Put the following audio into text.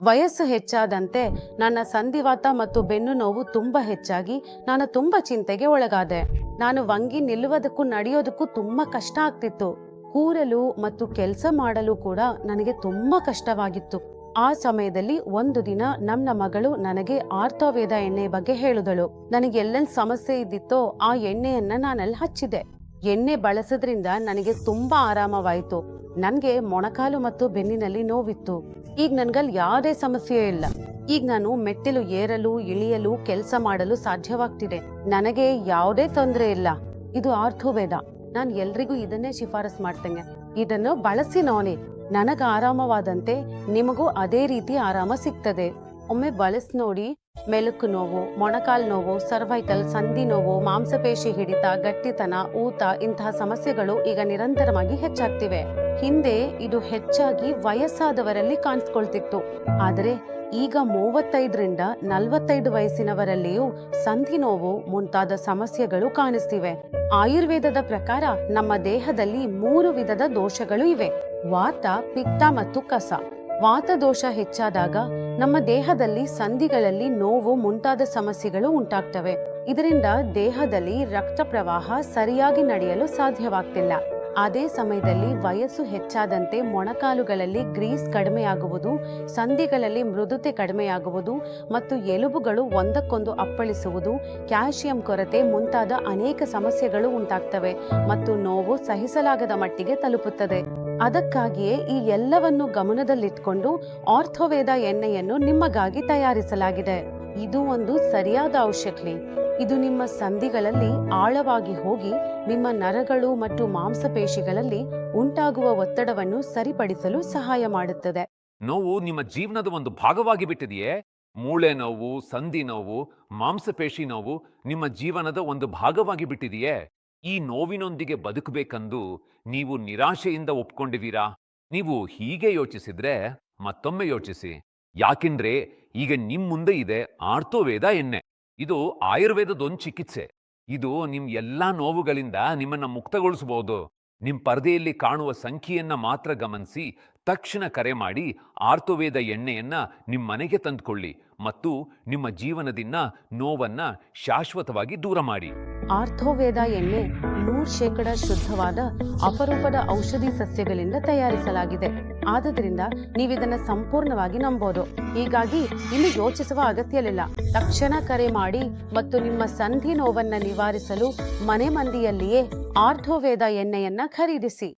ವಯಸ್ಸು ಹೆಚ್ಚಾದಂತೆ ನನ್ನ ಸಂಧಿವಾತ ಮತ್ತು ಬೆನ್ನು ನೋವು ತುಂಬಾ ಹೆಚ್ಚಾಗಿ ನಾನು ತುಂಬಾ ಚಿಂತೆಗೆ ಒಳಗಾದೆ. ನಾನು ವಂಗಿ ನಿಲ್ಲುವುದಕ್ಕೂ ನಡೆಯೋದಕ್ಕೂ ತುಂಬಾ ಕಷ್ಟ ಆಗ್ತಿತ್ತು. ಕೂರಲು ಮತ್ತು ಕೆಲಸ ಮಾಡಲು ಕೂಡ ನನಗೆ ತುಂಬಾ ಕಷ್ಟವಾಗಿತ್ತು. ಆ ಸಮಯದಲ್ಲಿ ಒಂದು ದಿನ ನನ್ನ ಮಗಳು ನನಗೆ ಆರ್ಥೋವೇದ ಎಣ್ಣೆ ಬಗ್ಗೆ ಹೇಳಿದಳು. ನನಗೆ ಎಲ್ಲೆಲ್ಲಿ ಸಮಸ್ಯೆ ಇದ್ದಿತ್ತೋ ಆ ಎಣ್ಣೆಯನ್ನ ನಾನಲ್ಲಿ ಹಚ್ಚಿದೆ. ಎಣ್ಣೆ ಬಳಸೋದ್ರಿಂದ ನನಗೆ ತುಂಬಾ ಆರಾಮವಾಯಿತು. ನನ್ಗೆ ಮೊಣಕಾಲು ಮತ್ತು ಬೆನ್ನಿನಲ್ಲಿ ನೋವಿತ್ತು. ಈಗ ನನ್ಗಲ್ಲಿ ಯಾವುದೇ ಸಮಸ್ಯೆ ಇಲ್ಲ. ಈಗ ನಾನು ಮೆಟ್ಟಿಲು ಏರಲು ಇಳಿಯಲು ಕೆಲಸ ಮಾಡಲು ಸಾಧ್ಯವಾಗ್ತಿದೆ. ನನಗೆ ಯಾವುದೇ ತೊಂದರೆ ಇಲ್ಲ. ಇದು ಆರ್ಥೋವೇದ. ನಾನು ಎಲ್ರಿಗೂ ಇದನ್ನೇ ಶಿಫಾರಸ್ ಮಾಡ್ತೇನೆ. ಇದನ್ನು ಬಳಸಿ ನೋಡಿ. ನನಗ ಆರಾಮವಾದಂತೆ ನಿಮಗೂ ಅದೇ ರೀತಿ ಆರಾಮ ಸಿಗ್ತದೆ. ಒಮ್ಮೆ ಬಳಸಿ ನೋಡಿ. ಮೆಲುಕು ನೋವು, ಮೊಣಕಾಲು ನೋವು, ಸರ್ವೈಕಲ್, ಸಂಧಿ ನೋವು, ಮಾಂಸಪೇಶಿ ಹಿಡಿತ, ಗಟ್ಟಿತನ, ಊತ ಇಂತಹ ಸಮಸ್ಯೆಗಳು ಈಗ ನಿರಂತರವಾಗಿ ಹೆಚ್ಚಾಗ್ತಿವೆ. ಹಿಂದೆ ಇದು ಹೆಚ್ಚಾಗಿ ವಯಸ್ಸಾದವರಲ್ಲಿ ಕಾಣಿಸ್ಕೊಳ್ತಿತ್ತು. ಆದರೆ ಈಗ 35ರಿಂದ 45 ವಯಸ್ಸಿನವರಲ್ಲಿಯೂ ಸಂಧಿ ನೋವು ಮುಂತಾದ ಸಮಸ್ಯೆಗಳು ಕಾಣಿಸ್ತಿವೆ. ಆಯುರ್ವೇದದ ಪ್ರಕಾರ ನಮ್ಮ ದೇಹದಲ್ಲಿ 3 ವಿಧದ ದೋಷಗಳು ಇವೆ: ವಾತ, ಪಿತ್ತ ಮತ್ತು ಕಸ. ವಾತ ದೋಷ ಹೆಚ್ಚಾದಾಗ ನಮ್ಮ ದೇಹದಲ್ಲಿ ಸಂಧಿಗಳಲ್ಲಿ ನೋವು ಮುಂತಾದ ಸಮಸ್ಯೆಗಳು ಉಂಟಾಗ್ತವೆ. ಇದರಿಂದ ದೇಹದಲ್ಲಿ ರಕ್ತ ಪ್ರವಾಹ ಸರಿಯಾಗಿ ನಡೆಯಲು ಸಾಧ್ಯವಾಗ್ತಿಲ್ಲ. ಅದೇ ಸಮಯದಲ್ಲಿ ವಯಸ್ಸು ಹೆಚ್ಚಾದಂತೆ ಮೊಣಕಾಲುಗಳಲ್ಲಿ ಗ್ರೀಸ್ ಕಡಿಮೆಯಾಗುವುದು, ಸಂಧಿಗಳಲ್ಲಿ ಮೃದುತೆ ಕಡಿಮೆಯಾಗುವುದು ಮತ್ತು ಎಲುಬುಗಳು ಒಂದಕ್ಕೊಂದು ಅಪ್ಪಳಿಸುವುದು, ಕ್ಯಾಲ್ಸಿಯಂ ಕೊರತೆ ಮುಂತಾದ ಅನೇಕ ಸಮಸ್ಯೆಗಳು ಉಂಟಾಗ್ತವೆ ಮತ್ತು ನೋವು ಸಹಿಸಲಾಗದ ಮಟ್ಟಿಗೆ ತಲುಪುತ್ತದೆ. ಅದಕ್ಕಾಗಿಯೇ ಈ ಎಲ್ಲವನ್ನು ಗಮನದಲ್ಲಿಟ್ಕೊಂಡು ಆರ್ಥೋವೇದ ಎಣ್ಣೆಯನ್ನು ನಿಮಗಾಗಿ ತಯಾರಿಸಲಾಗಿದೆ. ಇದು ಒಂದು ಸರಿಯಾದ ಔಷಧಿ. ಇದು ನಿಮ್ಮ ಸಂಧಿಗಳಲ್ಲಿ ಆಳವಾಗಿ ಹೋಗಿ ನಿಮ್ಮ ನರಗಳು ಮತ್ತು ಮಾಂಸಪೇಶಿಗಳಲ್ಲಿ ಉಂಟಾಗುವ ಒತ್ತಡವನ್ನು ಸರಿಪಡಿಸಲು ಸಹಾಯ ಮಾಡುತ್ತದೆ. ನೋವು ನಿಮ್ಮ ಜೀವನದ ಒಂದು ಭಾಗವಾಗಿ ಬಿಟ್ಟಿದೆಯೇ? ಮೂಳೆ ನೋವು, ಸಂಧಿ ನೋವು, ಮಾಂಸಪೇಶಿ ನೋವು ನಿಮ್ಮ ಜೀವನದ ಒಂದು ಭಾಗವಾಗಿ ಬಿಟ್ಟಿದೆಯೇ? ಈ ನೋವಿನೊಂದಿಗೆ ಬದುಕಬೇಕೆಂದು ನೀವು ನಿರಾಶೆಯಿಂದ ಒಪ್ಕೊಂಡಿದ್ದೀರಾ? ನೀವು ಹೀಗೆ ಯೋಚಿಸಿದ್ರೆ ಮತ್ತೊಮ್ಮೆ ಯೋಚಿಸಿ. ಯಾಕೆಂದ್ರೆ ಈಗ ನಿಮ್ ಮುಂದೆ ಇದೆ ಆರ್ಥೋವೇದ ಎಣ್ಣೆ. ಇದು ಆಯುರ್ವೇದದೊಂದು ಚಿಕಿತ್ಸೆ. ಇದು ನಿಮ್ ಎಲ್ಲಾ ನೋವುಗಳಿಂದ ನಿಮ್ಮನ್ನ ಮುಕ್ತಗೊಳಿಸಬಹುದು. ನಿಮ್ ಪರದೆಯಲ್ಲಿ ಕಾಣುವ ಸಂಖ್ಯೆಯನ್ನ ಮಾತ್ರ ಗಮನಿಸಿ ತಕ್ಷಣ ಕರೆ ಮಾಡಿ ಆರ್ಥೋವೇದ ಎಣ್ಣೆಯನ್ನ ನಿಮ್ಮ ಮನೆಗೆ ತಂದುಕೊಳ್ಳಿ ಮತ್ತು ನಿಮ್ಮ ಜೀವನದಿಂದ ನೋವನ್ನ ಶಾಶ್ವತವಾಗಿ ದೂರ ಮಾಡಿ. ಆರ್ಥೋವೇದ ಎಣ್ಣೆ 100% ಶುದ್ಧವಾದ ಅಪರೂಪದ ಔಷಧಿ ಸಸ್ಯಗಳಿಂದ ತಯಾರಿಸಲಾಗಿದೆ. ಆದುದರಿಂದ ನೀವಿದನ್ನ ಸಂಪೂರ್ಣವಾಗಿ ನಂಬೋದು. ಹೀಗಾಗಿ ಇಲ್ಲಿ ಯೋಚಿಸುವ ಅಗತ್ಯವಿಲ್ಲ. ತಕ್ಷಣ ಕರೆ ಮಾಡಿ ಮತ್ತು ನಿಮ್ಮ ಸಂಧಿ ನೋವನ್ನ ನಿವಾರಿಸಲು ಮನೆ ಮಂದಿಯಲ್ಲಿಯೇ ಆರ್ಥೋವೇದ ಎಣ್ಣೆಯನ್ನ ಖರೀದಿಸಿ.